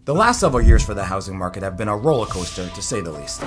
The last several years for the housing market have been a roller coaster, to say the least.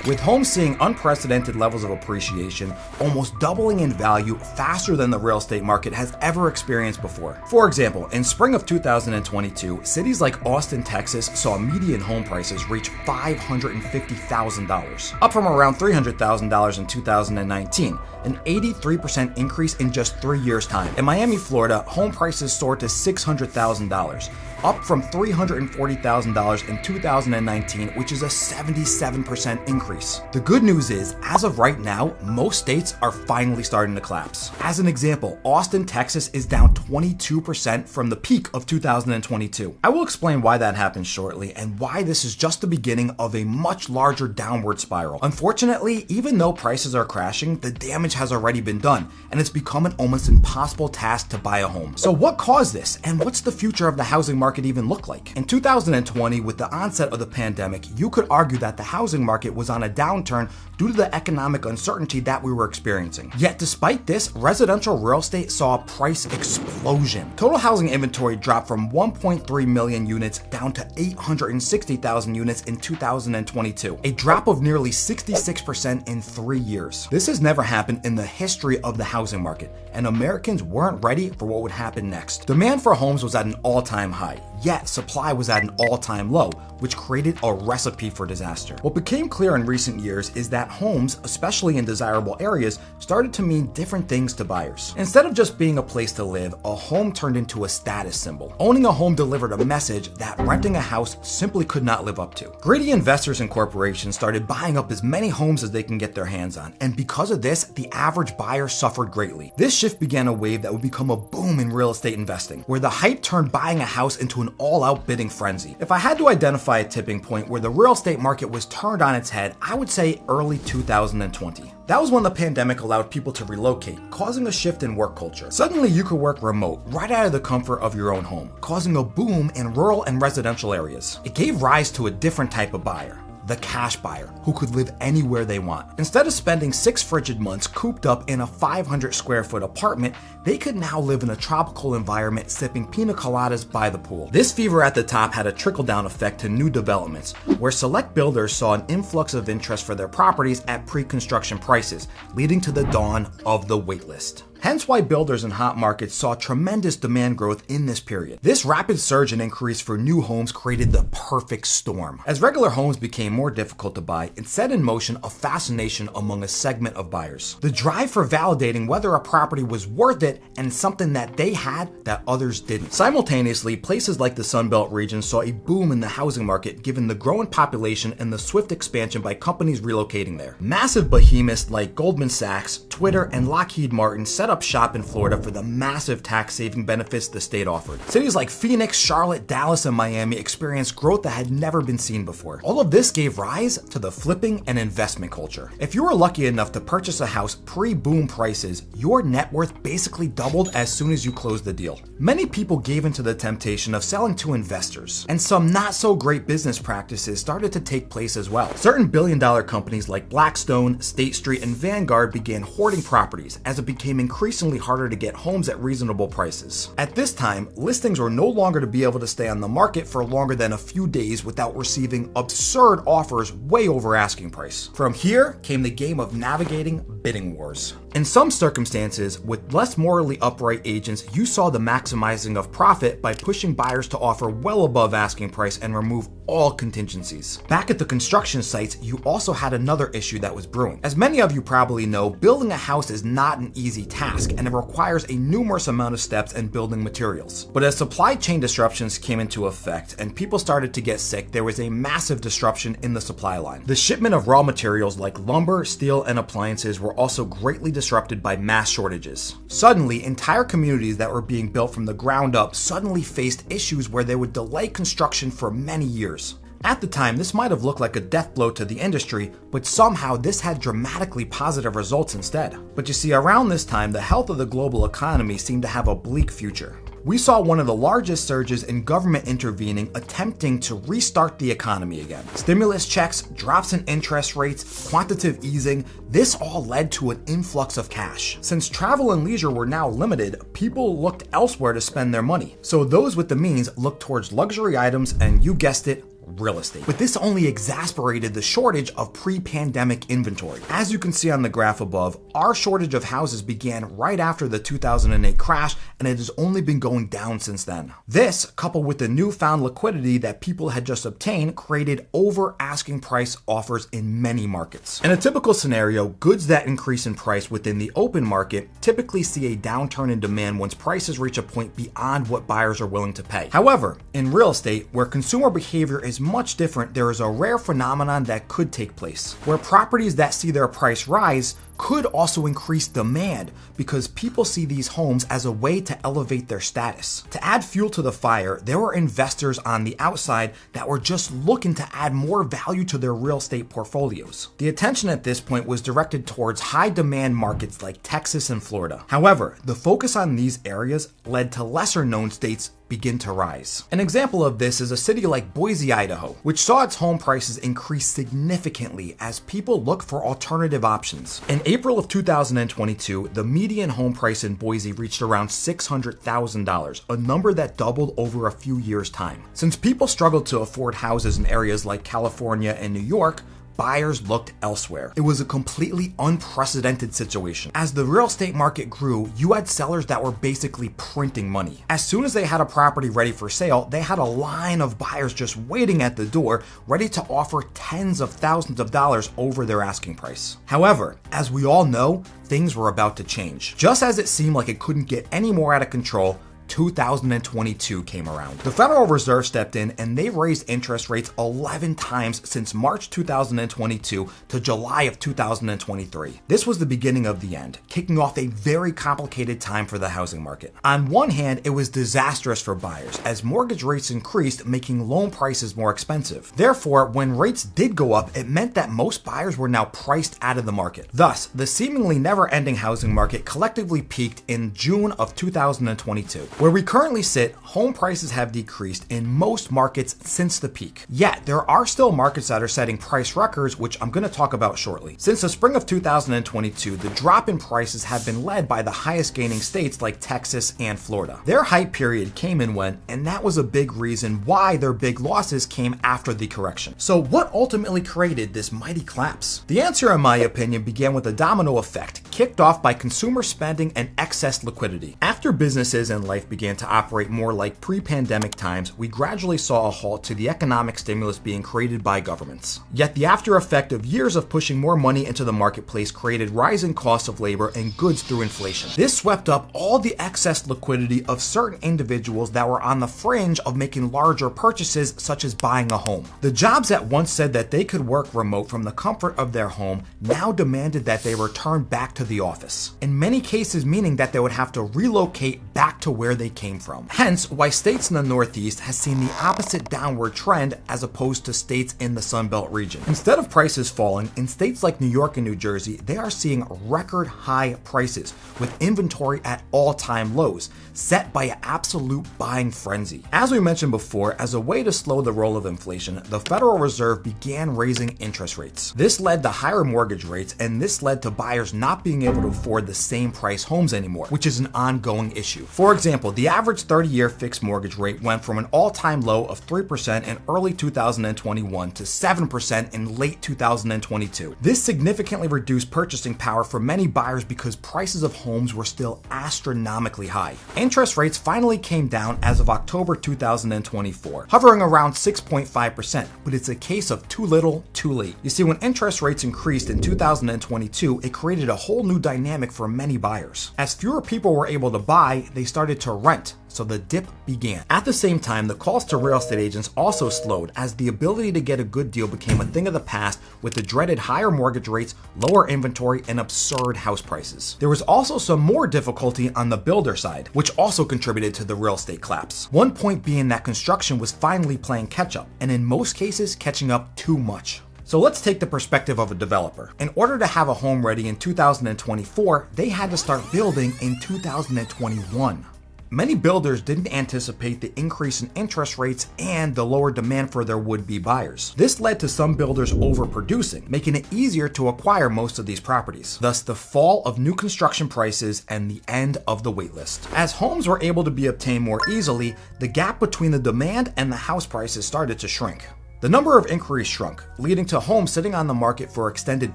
With homes seeing unprecedented levels of appreciation, almost doubling in value faster than the real estate market has ever experienced before. For example, in spring of 2022, cities like Austin, Texas saw median home prices reach $550,000, up from around $300,000 in 2019, an 83% increase in just 3 years' time. In Miami, Florida, home prices soared to $600,000, up from $340,000 in 2019, which is a 77% increase. The good news is, as of right now, most states are finally starting to collapse. As an example, Austin, Texas is down 22% from the peak of 2022. I will explain why that happened shortly and why this is just the beginning of a much larger downward spiral. Unfortunately, even though prices are crashing, the damage has already been done, and it's become an almost impossible task to buy a home. So what caused this, and what's the future of the housing market even look like? In 2020, with the onset of the pandemic, you could argue that the housing market was on a downturn due to the economic uncertainty that we were experiencing. Yet despite this, residential real estate saw a price explosion. Total housing inventory dropped from 1.3 million units down to 860,000 units in 2022, a drop of nearly 66% in 3 years. This has never happened in the history of the housing market, and Americans weren't ready for what would happen next. Demand for homes was at an all-time high, yet supply was at an all-time low, which created a recipe for disaster. What became clear in recent years is that homes, especially in desirable areas, started to mean different things to buyers. Instead of just being a place to live, a home turned into a status symbol. Owning a home delivered a message that renting a house simply could not live up to. Greedy investors and corporations started buying up as many homes as they can get their hands on, and because of this, the average buyer suffered greatly. This shift began a wave that would become a boom in real estate investing, where the hype turned buying a house into an all-out bidding frenzy. If I had to identify a tipping point where the real estate market was turned on its head, I would say early 2020. That was when the pandemic allowed people to relocate, causing a shift in work culture. Suddenly you could work remote, right out of the comfort of your own home, causing a boom in rural and residential areas. It gave rise to a different type of buyer, the cash buyer, who could live anywhere they want. Instead of spending 6 frigid months cooped up in a 500 square foot apartment, they could now live in a tropical environment sipping pina coladas by the pool. This fever at the top had a trickle-down effect to new developments, where select builders saw an influx of interest for their properties at pre-construction prices, leading to the dawn of the waitlist. Hence why builders in hot markets saw tremendous demand growth in this period. This rapid surge and increase for new homes created the perfect storm. As regular homes became more difficult to buy, it set in motion a fascination among a segment of buyers. The drive for validating whether a property was worth it and something that they had that others didn't. Simultaneously, places like the Sunbelt region saw a boom in the housing market given the growing population and the swift expansion by companies relocating there. Massive behemoths like Goldman Sachs, Twitter, and Lockheed Martin set up shop in Florida for the massive tax-saving benefits the state offered. Cities like Phoenix, Charlotte, Dallas, and Miami experienced growth that had never been seen before. All of this gave rise to the flipping and investment culture. If you were lucky enough to purchase a house pre-boom prices, your net worth basically doubled as soon as you closed the deal. Many people gave into the temptation of selling to investors, and some not-so-great business practices started to take place as well. Certain billion-dollar companies like Blackstone, State Street, and Vanguard began hoarding properties as it became increasingly harder to get homes at reasonable prices. At this time, listings were no longer to be able to stay on the market for longer than a few days without receiving absurd offers way over asking price. From here came the game of navigating bidding wars. In some circumstances, with less morally upright agents, you saw the maximizing of profit by pushing buyers to offer well above asking price and remove all contingencies. Back at the construction sites, you also had another issue that was brewing. As many of you probably know, building a house is not an easy task, and it requires a numerous amount of steps and building materials. But as supply chain disruptions came into effect and people started to get sick, there was a massive disruption in the supply line. The shipment of raw materials like lumber, steel, and appliances were also greatly disrupted by mass shortages. Suddenly, entire communities that were being built from the ground up suddenly faced issues where they would delay construction for many years. At the time, this might have looked like a death blow to the industry, but somehow this had dramatically positive results instead. But you see, around this time, the health of the global economy seemed to have a bleak future. we saw one of the largest surges in government intervening, attempting to restart the economy again. Stimulus checks, drops in interest rates, quantitative easing, this all led to an influx of cash. Since travel and leisure were now limited, people looked elsewhere to spend their money. So those with the means looked towards luxury items and, you guessed it, real estate. But this only exacerbated the shortage of pre-pandemic inventory. As you can see on the graph above, our shortage of houses began right after the 2008 crash, and it has only been going down since then. This, coupled with the newfound liquidity that people had just obtained, created over asking price offers in many markets. In a typical scenario, goods that increase in price within the open market typically see a downturn in demand once prices reach a point beyond what buyers are willing to pay. However, in real estate, where consumer behavior is much different, there is a rare phenomenon that could take place, where properties that see their price rise could also increase demand because people see these homes as a way to elevate their status. To add fuel to the fire, there were investors on the outside that were just looking to add more value to their real estate portfolios. The attention at this point was directed towards high demand markets like Texas and Florida. However, the focus on these areas led to lesser known states begin to rise. An example of this is a city like Boise, Idaho, which saw its home prices increase significantly as people look for alternative options. In April of 2022, the median home price in Boise reached around $600,000, a number that doubled over a few years' time. Since people struggled to afford houses in areas like California and New York, buyers looked elsewhere. It was a completely unprecedented situation. As the real estate market grew, you had sellers that were basically printing money. As soon as they had a property ready for sale, they had a line of buyers just waiting at the door, ready to offer tens of thousands of dollars over their asking price. However, as we all know, things were about to change. Just as it seemed like it couldn't get any more out of control, 2022 came around. The Federal Reserve stepped in and they raised interest rates 11 times since March 2022 to July of 2023. This was the beginning of the end, kicking off a very complicated time for the housing market. On one hand, it was disastrous for buyers as mortgage rates increased, making loan prices more expensive. Therefore, when rates did go up, it meant that most buyers were now priced out of the market. Thus, the seemingly never-ending housing market collectively peaked in June of 2022. Where we currently sit, home prices have decreased in most markets since the peak. Yet, there are still markets that are setting price records, which I'm going to talk about shortly. Since the spring of 2022, the drop in prices have been led by the highest gaining states like Texas and Florida. Their hype period came and went, and that was a big reason why their big losses came after the correction. So what ultimately created this mighty collapse? The answer, in my opinion, began with a domino effect, kicked off by consumer spending and excess liquidity. After businesses and life began to operate more like pre-pandemic times, we gradually saw a halt to the economic stimulus being created by governments. Yet the after effect of years of pushing more money into the marketplace created rising costs of labor and goods through inflation. This swept up all the excess liquidity of certain individuals that were on the fringe of making larger purchases, such as buying a home. The jobs that once said that they could work remote from the comfort of their home now demanded that they return back to the office, in many cases meaning that they would have to relocate back to where they came from. Hence, why states in the Northeast has seen the opposite downward trend as opposed to states in the Sun Belt region. Instead of prices falling, in states like New York and New Jersey, they are seeing record high prices with inventory at all-time lows, set by an absolute buying frenzy. As we mentioned before, as a way to slow the roll of inflation, the Federal Reserve began raising interest rates. This led to higher mortgage rates, and this led to buyers not being able to afford the same price homes anymore, which is an ongoing issue. For example, the average 30-year fixed mortgage rate went from an all-time low of 3% in early 2021 to 7% in late 2022. This significantly reduced purchasing power for many buyers because prices of homes were still astronomically high. Interest rates finally came down as of October 2024, hovering around 6.5%, but it's a case of too little, too late. You see, when interest rates increased in 2022, it created a whole new dynamic for many buyers. As fewer people were able to buy, they started to rent, so the dip began. At the same time, the calls to real estate agents also slowed as the ability to get a good deal became a thing of the past with the dreaded higher mortgage rates, lower inventory, and absurd house prices. There was also some more difficulty on the builder side, which also contributed to the real estate collapse. One point being that construction was finally playing catch up, and in most cases, catching up too much. So let's take the perspective of a developer. In order to have a home ready in 2024, they had to start building in 2021. Many builders didn't anticipate the increase in interest rates and the lower demand for their would-be buyers. This led to some builders overproducing, making it easier to acquire most of these properties. Thus, the fall of new construction prices and the end of the waitlist. As homes were able to be obtained more easily, the gap between the demand and the house prices started to shrink. The number of inquiries shrunk, leading to homes sitting on the market for extended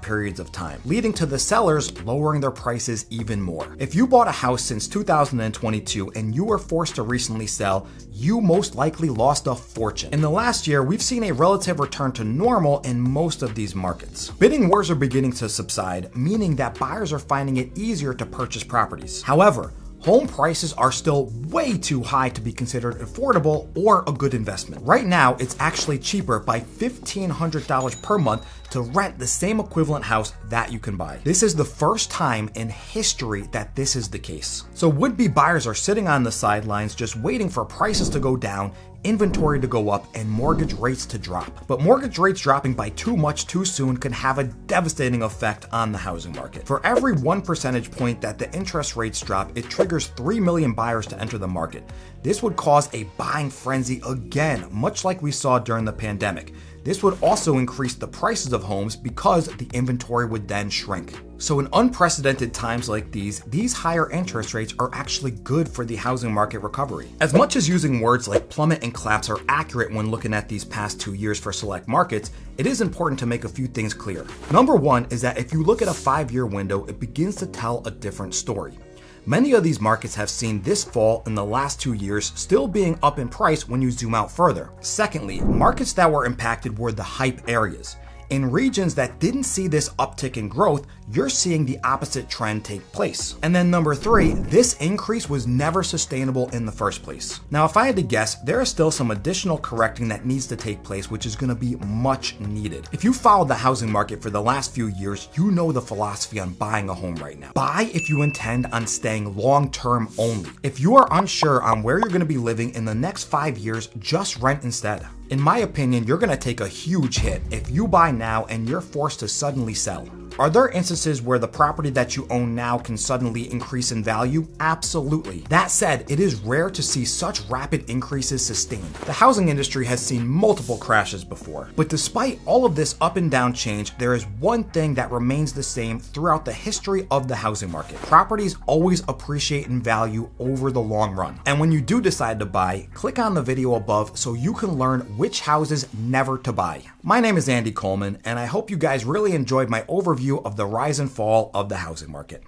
periods of time, leading to the sellers lowering their prices even more. If you bought a house since 2022 and you were forced to recently sell, you most likely lost a fortune. In the last year, we've seen a relative return to normal in most of these markets. Bidding wars are beginning to subside, meaning that buyers are finding it easier to purchase properties. However, home prices are still way too high to be considered affordable or a good investment. Right now, it's actually cheaper by $1,500 per month to rent the same equivalent house that you can buy. This is the first time in history that this is the case. So would-be buyers are sitting on the sidelines just waiting for prices to go down, inventory to go up, and mortgage rates to drop. But mortgage rates dropping by too much too soon can have a devastating effect on the housing market. For every 1 percentage point that the interest rates drop, it triggers 3 million buyers to enter the market. This would cause a buying frenzy again, much like we saw during the pandemic. This would also increase the prices of homes because the inventory would then shrink. So in unprecedented times like these higher interest rates are actually good for the housing market recovery. As much as using words like plummet and collapse are accurate when looking at these past 2 years for select markets, it is important to make a few things clear. Number one is that if you look at a 5-year window, it begins to tell a different story. Many of these markets have seen this fall in the last 2 years, still being up in price when you zoom out further. Secondly, markets that were impacted were the hype areas. In regions that didn't see this uptick in growth, you're seeing the opposite trend take place. And then number 3, this increase was never sustainable in the first place. Now, if I had to guess, there is still some additional correcting that needs to take place, which is going to be much needed. If you followed the housing market for the last few years, you know the philosophy on buying a home right now. Buy if you intend on staying long-term only. If you are unsure on where you're going to be living in the next 5 years, just rent instead. In my opinion, you're going to take a huge hit if you buy now and you're forced to suddenly sell. Are there instances where the property that you own now can suddenly increase in value? Absolutely. That said, it is rare to see such rapid increases sustained. The housing industry has seen multiple crashes before. But despite all of this up and down change, there is one thing that remains the same throughout the history of the housing market. Properties always appreciate in value over the long run. And when you do decide to buy, click on the video above so you can learn which houses never to buy. My name is Andy Coleman, and I hope you guys really enjoyed my overview of the rise and fall of the housing market.